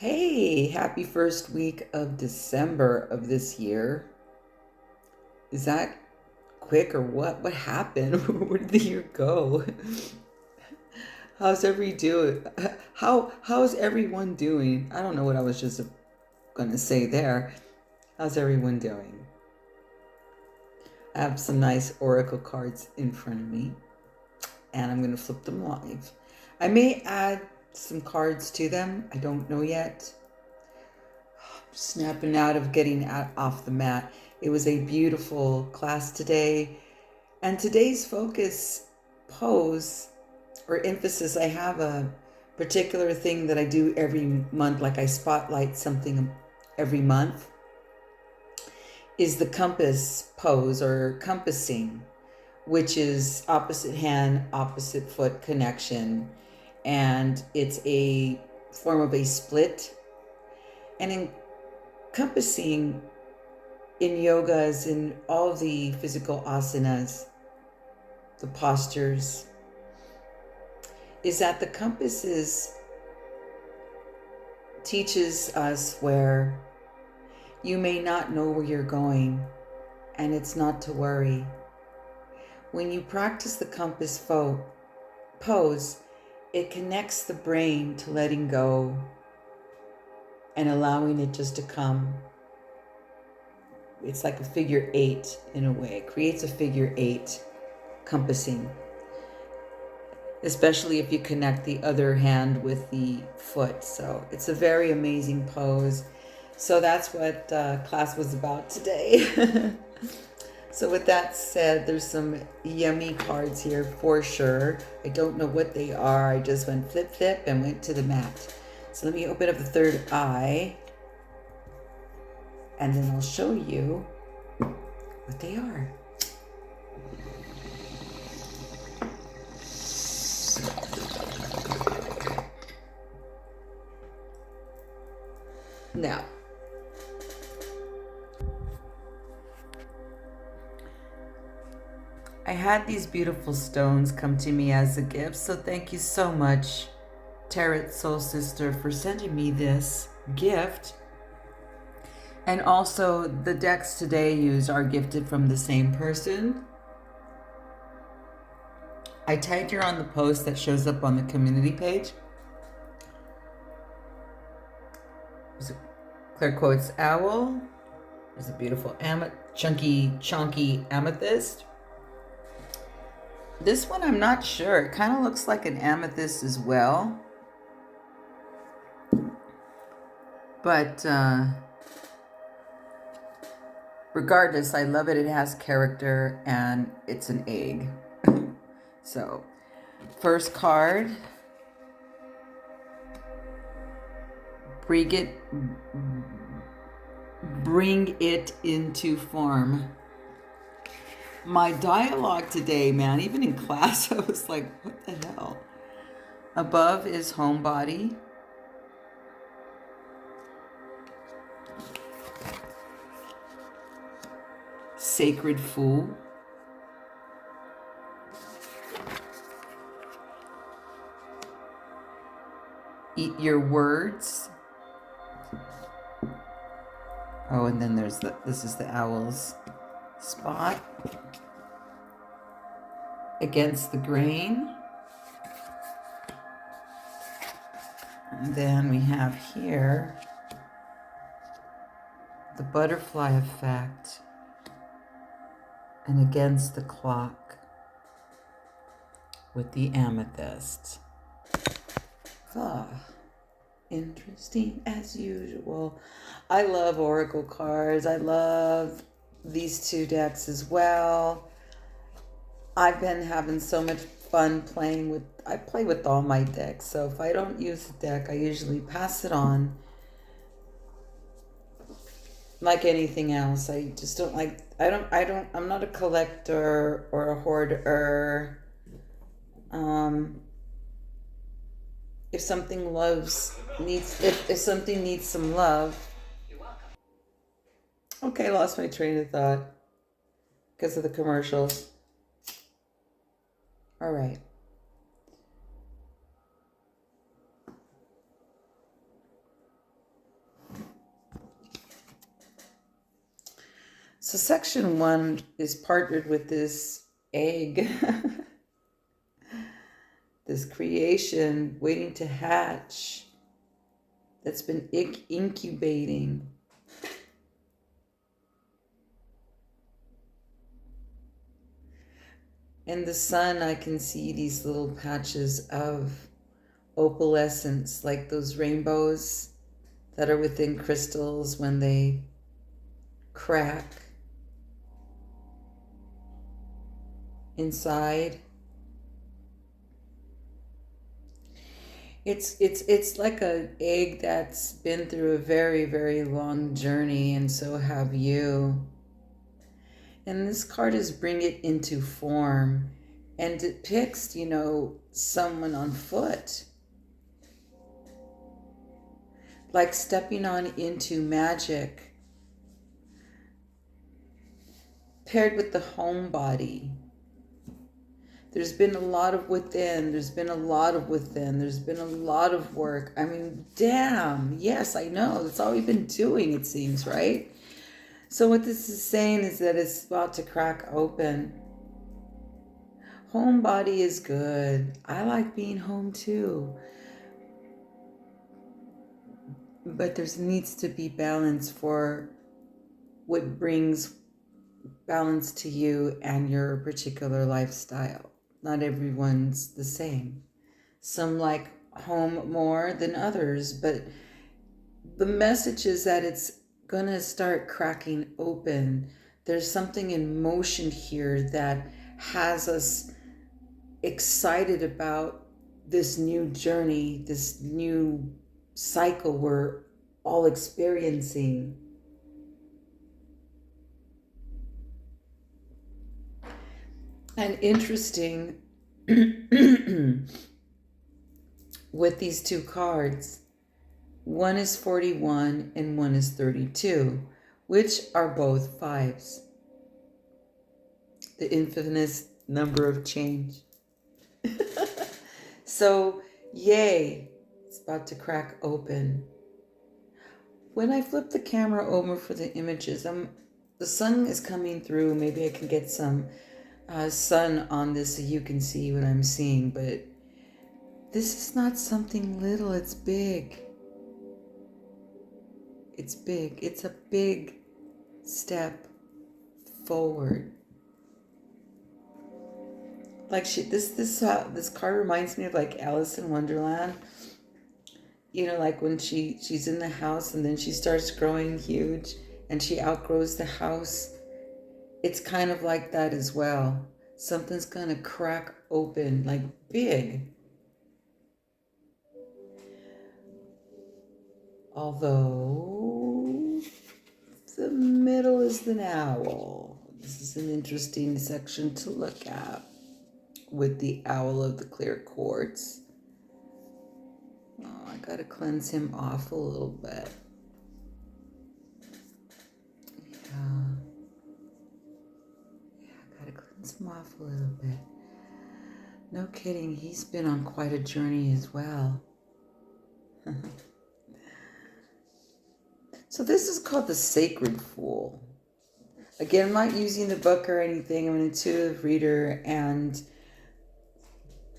Hey, happy first week of December of this year. Is that quick or what? What happened? Where did the year go? How's every doing? How's everyone doing? I don't know what I was just gonna say there. How's everyone doing? I have some nice oracle cards in front of me, and I'm gonna flip them live. I may add some cards to them. I don't know yet. Snapping out of getting off the mat. It was a beautiful class today. And today's focus pose or emphasis, I have a particular thing that I do every month, like I spotlight something every month, is the compass pose or compassing, which is opposite hand, opposite foot connection. And it's a form of a split. And encompassing in yoga, as in all the physical asanas, the postures, is that the compasses teaches us where you may not know where you're going, and it's not to worry. When you practice the compass pose, it connects the brain to letting go and allowing it just to come. It's like a figure eight in a way. It creates a figure eight compassing, especially if you connect the other hand with the foot. So it's a very amazing pose. So that's what class was about today. So with that said, there's some yummy cards here for sure. I don't know what they are. I just went flip, flip, and went to the mat. So let me open up the third eye, and then I'll show you what they are. Now, I had these beautiful stones come to me as a gift, so thank you so much, Tarot Soul Sister, for sending me this gift. And also, the decks today used are gifted from the same person. I tagged her on the post that shows up on the community page. There's a clear quotes owl. There's a beautiful chunky amethyst. This one I'm not sure. It kind of looks like an amethyst as well. But regardless, I love it. It has character and it's an egg. So, first card. Bring it into form. My dialogue today, man, even in class, I was like, what the hell? Above is homebody. Sacred Fool. Eat your words. Oh, and then there's this is the owl's spot. Against the grain. And then we have here the butterfly effect. And against the clock with the amethyst. Interesting as usual. I love oracle cards. I love these two decks as well. I've been having so much fun playing with, I play with all my decks. So if I don't use the deck, I usually pass it on. Like anything else, I just don't like, I'm not a collector or a hoarder. If something if something needs some love. Okay, I lost my train of thought because of the commercials. All right. So section 1 is partnered with this egg, this creation waiting to hatch that's been incubating. In the sun, I can see these little patches of opalescence, like those rainbows that are within crystals when they crack inside. It's like an egg that's been through a very, very long journey, and so have you. And this card is bring it into form, and it depicts, someone on foot, like stepping on into magic, paired with the home body. There's been a lot of within. There's been a lot of within. There's been a lot of work. I mean, damn. Yes, I know. That's all we've been doing, it seems, right? So what this is saying is that it's about to crack open. Home body is good. I like being home too. But there needs to be balance for what brings balance to you and your particular lifestyle. Not everyone's the same. Some like home more than others, but the message is that it's gonna start cracking open. There's something in motion here that has us excited about this new journey, this new cycle we're all experiencing. And interesting with these two cards, one is 41 and one is 32, which are both fives. The infinite number of change. So, yay, it's about to crack open. When I flip the camera over for the images, the sun is coming through. Maybe I can get some sun on this so you can see what I'm seeing, but this is not something little, it's big. It's big. It's a big step forward. Like this card reminds me of like Alice in Wonderland. Like when she's in the house and then she starts growing huge and she outgrows the house. It's kind of like that as well. Something's gonna crack open, like big. Although the middle is the owl. This is an interesting section to look at with the owl of the clear quartz. Oh, I gotta cleanse him off a little bit. Yeah, I gotta cleanse him off a little bit. No kidding, he's been on quite a journey as well. So this is called the Sacred Fool. Again, I'm not using the book or anything. I'm an intuitive reader, and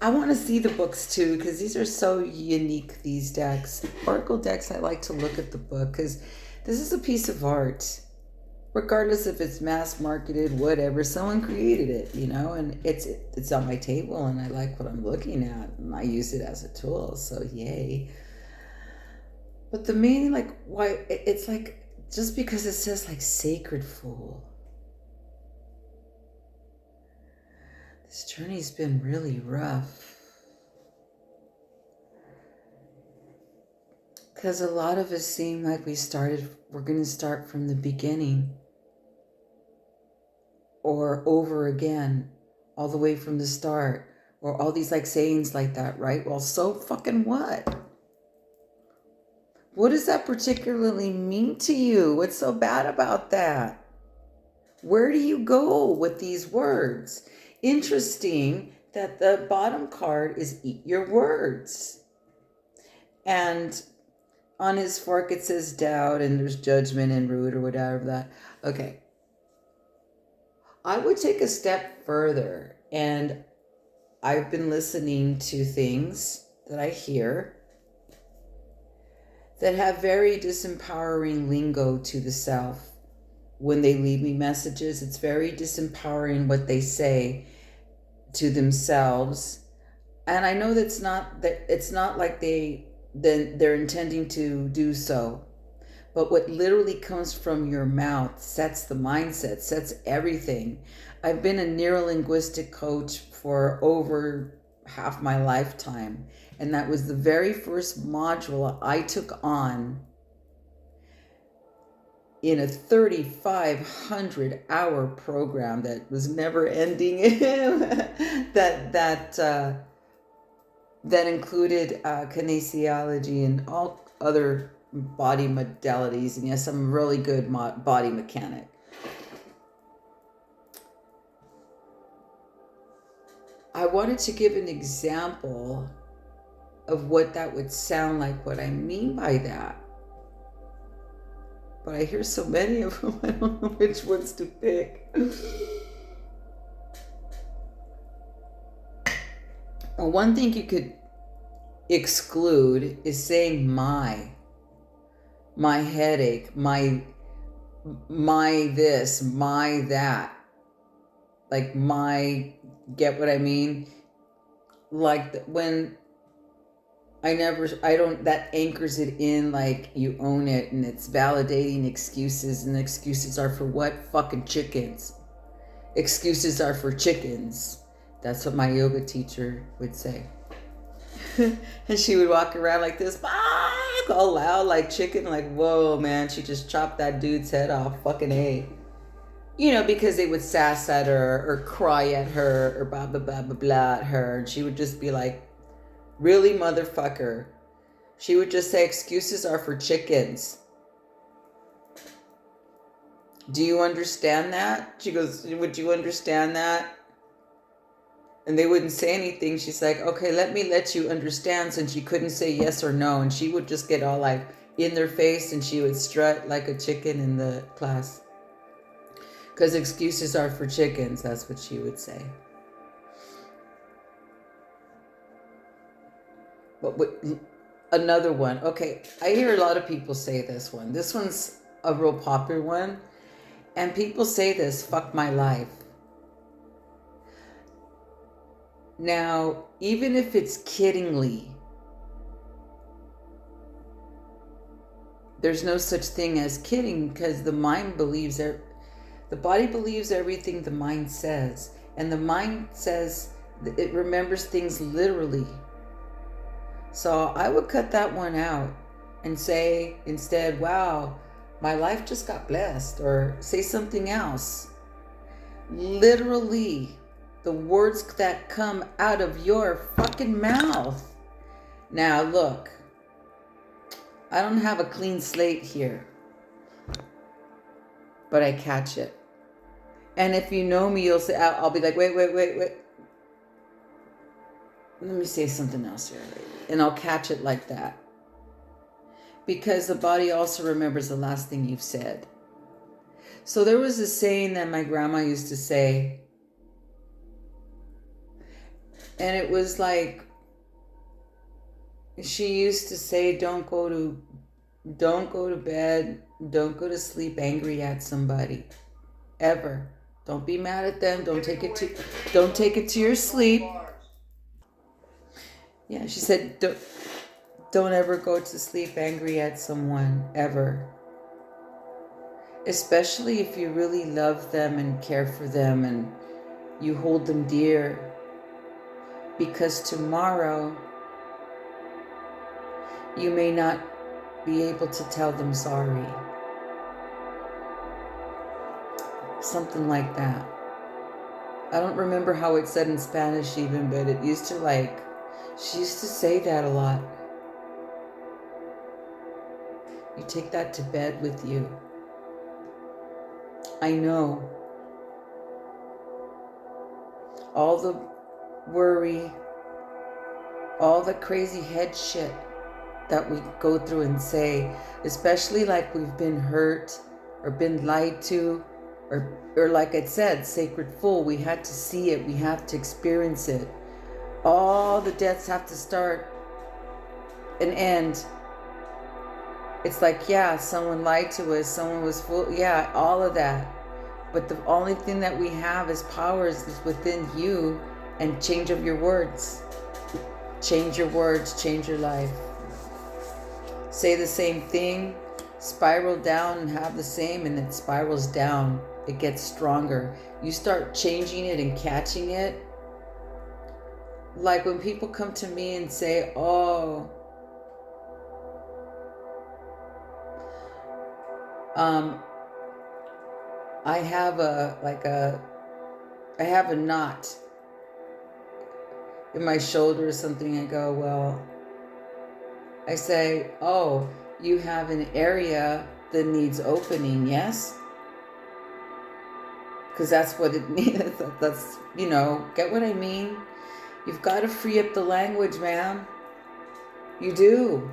I want to see the books too, because these are so unique, these decks. Oracle decks, I like to look at the book, because this is a piece of art. Regardless if it's mass marketed, whatever, someone created it, and it's on my table, and I like what I'm looking at, and I use it as a tool, so yay. But the meaning, why, it's like, just because it says Sacred Fool. This journey's been really rough. Because a lot of us seem like we're going to start from the beginning. Or over again, all the way from the start. Or all these sayings like that, right? Well, so fucking what? What does that particularly mean to you? What's so bad about that? Where do you go with these words? Interesting that the bottom card is eat your words. And on his fork it says doubt and there's judgment and rude or whatever that. Okay. I would take a step further, and I've been listening to things that I hear that have very disempowering lingo to the self. When they leave me messages, it's very disempowering what they say to themselves. And I know that's not that it's not like they're intending to do so. But what literally comes from your mouth sets the mindset, sets everything. I've been a neurolinguistic coach for over half my lifetime. And that was the very first module I took on in a 3,500-hour program that was never ending. that included kinesiology and all other body modalities, and yes, I'm a really good body mechanic. I wanted to give an example of what that would sound like, what I mean by that. But I hear so many of them, I don't know which ones to pick. Well, one thing you could exclude is saying my headache, my this, my that. Like get what I mean? Like when that anchors it in, like you own it, and it's validating excuses, and excuses are for what? Fucking chickens. Excuses are for chickens. That's what my yoga teacher would say. And she would walk around like this, all loud like chicken, like, whoa, man, she just chopped that dude's head off, fucking A. Because they would sass at her or cry at her or blah, blah, blah, blah, blah at her. And she would just be like, really, motherfucker? She would just say, excuses are for chickens. Do you understand that? She goes, would you understand that? And they wouldn't say anything. She's like, okay, let me let you understand, since you couldn't say yes or no. And she would just get all like in their face, and she would strut like a chicken in the class. Because excuses are for chickens. That's what she would say. But another one. Okay, I hear a lot of people say this one. This one's a real popular one. And people say this, fuck my life. Now, even if it's kiddingly, there's no such thing as kidding, because the mind believes the body believes everything the mind says, and the mind says it remembers things literally. So I would cut that one out and say instead, wow, my life just got blessed, or say something else. Literally, the words that come out of your fucking mouth. Now, look, I don't have a clean slate here, but I catch it. And if you know me, you'll say, I'll be like, wait. Let me say something else here. And I'll catch it like that. Because the body also remembers the last thing you've said. So there was a saying that my grandma used to say, and it was like, she used to say, don't go to bed, don't go to sleep angry at somebody, ever. Don't be mad at them. Don't take it to your sleep. Yeah, she said, don't ever go to sleep angry at someone, ever. Especially if you really love them and care for them and you hold them dear. Because tomorrow, you may not be able to tell them sorry. Something like that. I don't remember how it's said in Spanish even, but it used to she used to say that a lot. You take that to bed with you. I know. All the worry, all the crazy head shit that we go through and say, especially like we've been hurt or been lied to or like I said, Sacred Fool, we had to see it, we have to experience it. All the deaths have to start and end. It's like, yeah, someone lied to us, someone was fool, yeah, all of that. But the only thing that we have as power is within you and change of your words. Change your words, change your life. Say the same thing, spiral down and have the same, and it spirals down. It gets stronger. You start changing it and catching it. Like when people come to me and say, oh, I have a knot in my shoulder or something. I go, well, I say, oh, you have an area that needs opening, yes? Because that's what it means. That's, get what I mean? You've got to free up the language, ma'am. You do.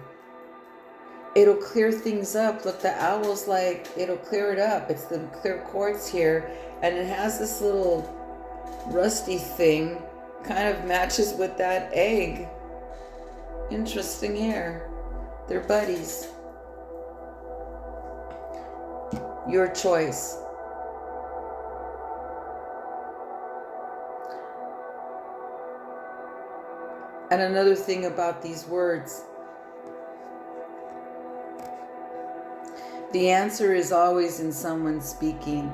It'll clear things up. Look, the owl's like, it'll clear it up. It's the clear quartz here. And it has this little rusty thing. Kind of matches with that egg. Interesting here. They're buddies. Your choice. And another thing about these words. The answer is always in someone speaking.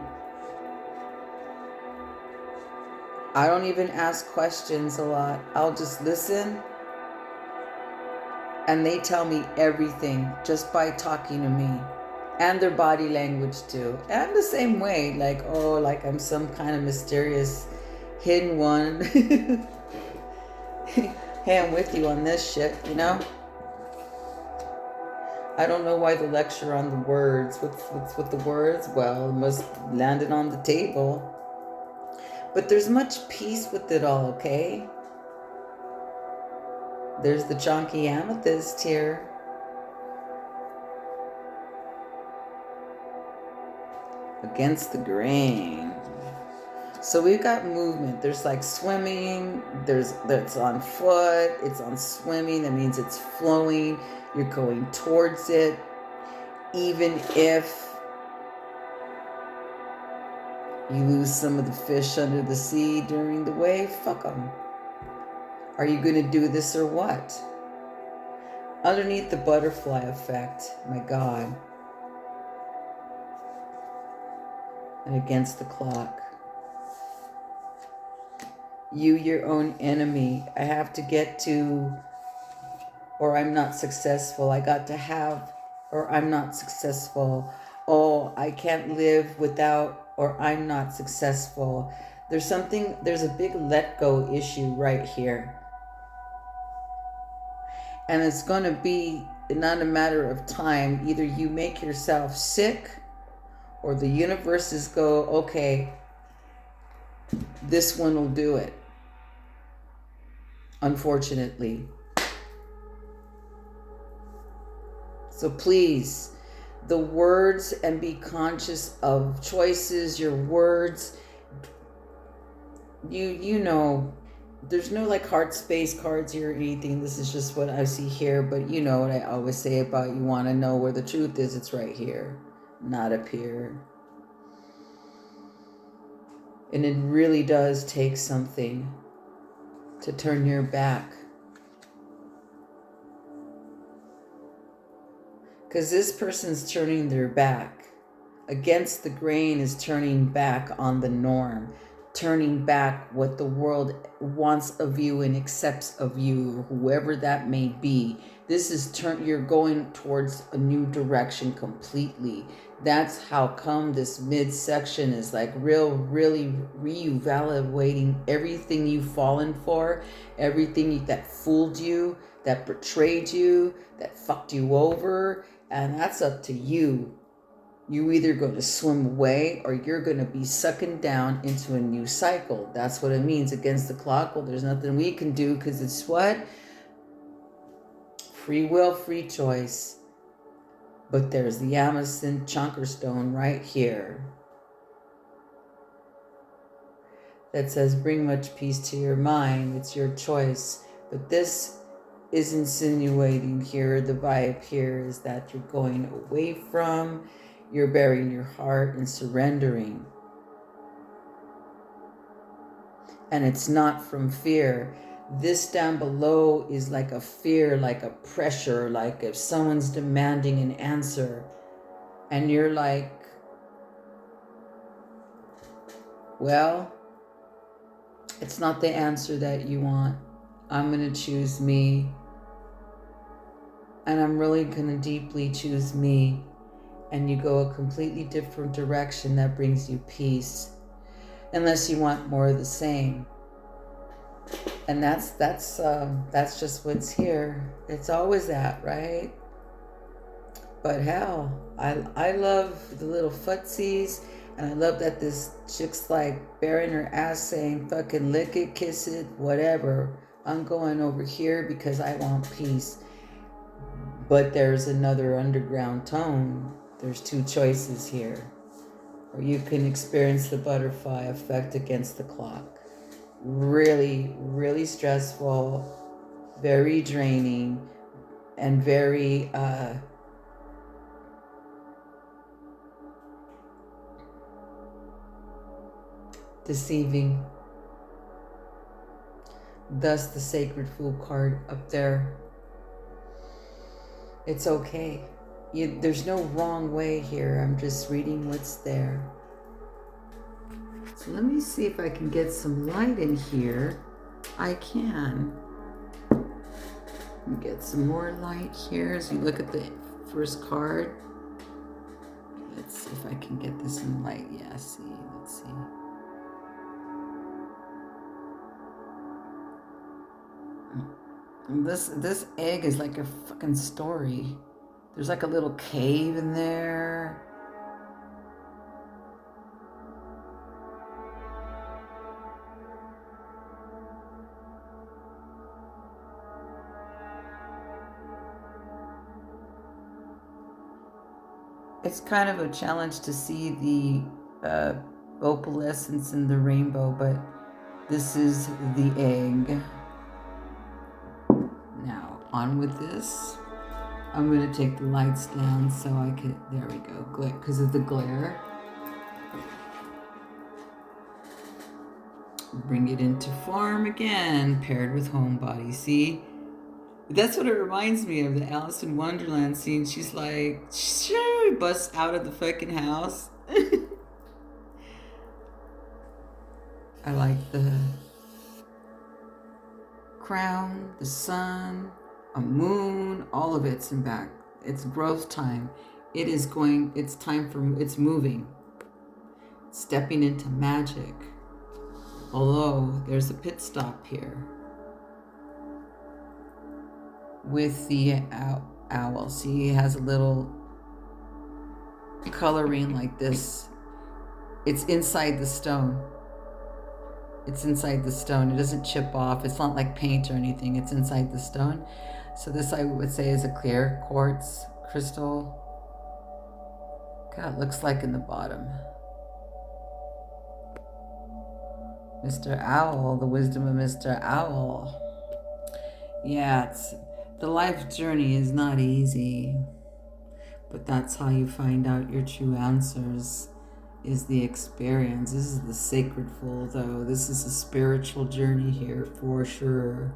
I don't even ask questions a lot. I'll just listen. And they tell me everything just by talking to me. And their body language too. And the same way, like, oh, like I'm some kind of mysterious hidden one. Hey, I'm with you on this shit, I don't know why the lecture on the words. What's with the words? Well, it must landed on the table. But there's much peace with it all, okay? There's the chunky amethyst here. Against the grain. So we've got movement. There's like swimming. That's on foot. It's on swimming. That means it's flowing. You're going towards it. Even if you lose some of the fish under the sea during the wave, fuck them. Are you going to do this or what? Underneath the butterfly effect, my God. And against the clock. You, your own enemy. I have to get to, or I'm not successful. I got to have, or I'm not successful. Oh, I can't live without, or I'm not successful. There's a big let go issue right here. And it's going to be not a matter of time. Either you make yourself sick, or the universes go, okay, this one will do it. Unfortunately. So please, the words, and be conscious of choices, your words. You know, there's no like heart space cards here or anything. This is just what I see here. But you know what I always say about, you want to know where the truth is, it's right here, not up here. And it really does take something to turn your back. Because this person's turning their back. Against the grain is turning back on the norm. Turning back what the world wants of you and accepts of you, or whoever that may be. This is you're going towards a new direction completely. That's how come this midsection is like really reevaluating everything you've fallen for, everything that fooled you, that betrayed you, that fucked you over, and that's up to you. You either going to swim away, or you're going to be sucking down into a new cycle. That's what it means. Against the clock. Well, there's nothing we can do, because it's what? Free will, free choice. But there's the amethyst chunker stone right here. that says bring much peace to your mind. It's your choice. But this is insinuating here, the vibe here is that you're going away from, you're burying your heart and surrendering. And it's not from fear. This down below is like a fear, like a pressure, like if someone's demanding an answer and you're like, well, it's not the answer that you want. I'm going to choose me. And I'm really going to deeply choose me. And you go a completely different direction that brings you peace. Unless you want more of the same. And that's just what's here. It's always that, right? But hell, I love the little footsies, and I love that this chick's like bearing her ass saying fucking lick it, kiss it, whatever. I'm going over here because I want peace. But there's another underground tone. There's two choices here. Or you can experience the butterfly effect against the clock. Really, really stressful, very draining, and very deceiving. Thus the Sacred Fool card up there. It's okay. There's no wrong way here. I'm just reading what's there. So let me see if I can get some light in here. I can. Get some more light here as you look at the first card. Let's see if I can get this in light. Yeah, see, let's see. And this egg is like a fucking story. There's like a little cave in there. It's kind of a challenge to see the opalescence in the rainbow, but this is the egg. Now, on with this. I'm going to take the lights down so I can, there we go, because of the glare. Bring it into form again, paired with homebody. See? That's what it reminds me of, the Alice in Wonderland scene. She's like, sure, busts out of the fucking house. I like the crown, the sun, a moon, all of it's in back. It's growth time. It's time for, it's moving. Stepping into magic. Although there's a pit stop here. With the owl. See, it has a little coloring like this. It's inside the stone. It's inside the stone. It doesn't chip off. It's not like paint or anything. It's inside the stone. So this I would say is a clear quartz crystal. God, it looks like in the bottom. Mr. Owl, the wisdom of Mr. Owl. Yeah, the life journey is not easy, but that's how you find out your true answers, is the experience. This is the Sacred Fool, though. This is a spiritual journey here for sure.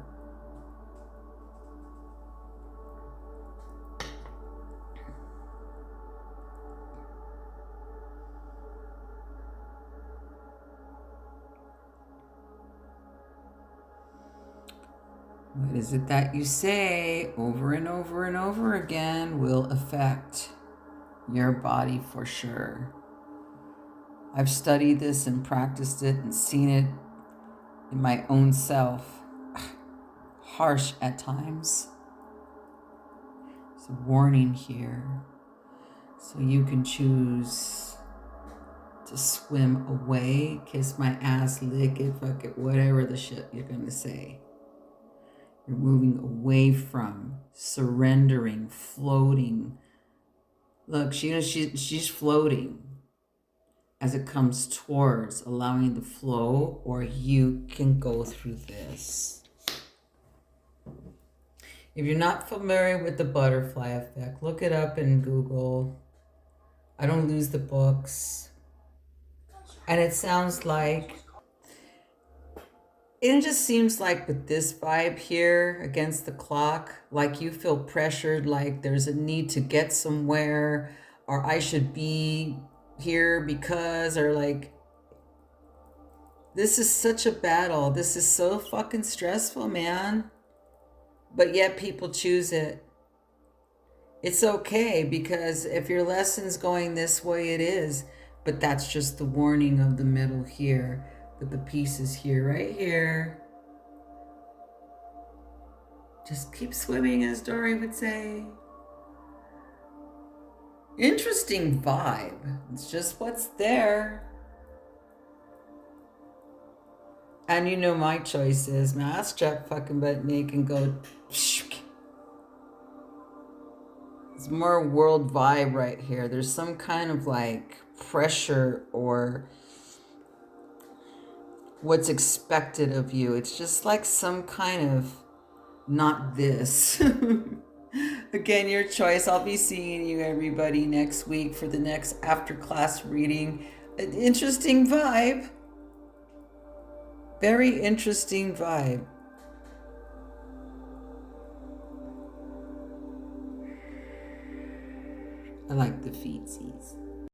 What is it that you say over and over and over again will affect your body for sure. I've studied this and practiced it and seen it in my own self. Harsh at times. It's a warning here. So you can choose to swim away, kiss my ass, lick it, fuck it, whatever the shit you're going to say. You're moving away from, surrendering, floating. Look, she's floating. as it comes towards allowing the flow, or you can go through this. If you're not familiar with the butterfly effect, look it up in Google. I don't lose the books. And it sounds like, it just seems like with this vibe here against the clock, like you feel pressured, like there's a need to get somewhere, or I should be here because, or like, this is such a battle. This is so fucking stressful, man. But yet people choose it. It's okay, because if your lesson's going this way, it is. But that's just the warning of the middle here, with the pieces here, right here. Just keep swimming, as Dory would say. Interesting vibe. It's just what's there. And you know my choice is, man, I'll strap fucking butt naked and go. It's more world vibe right here. There's some kind of like pressure or what's expected of you. It's just like some kind of not this. Again, your choice. I'll be seeing you, everybody, next week for the next after class reading. An interesting vibe. Very interesting vibe. I like the feetsies.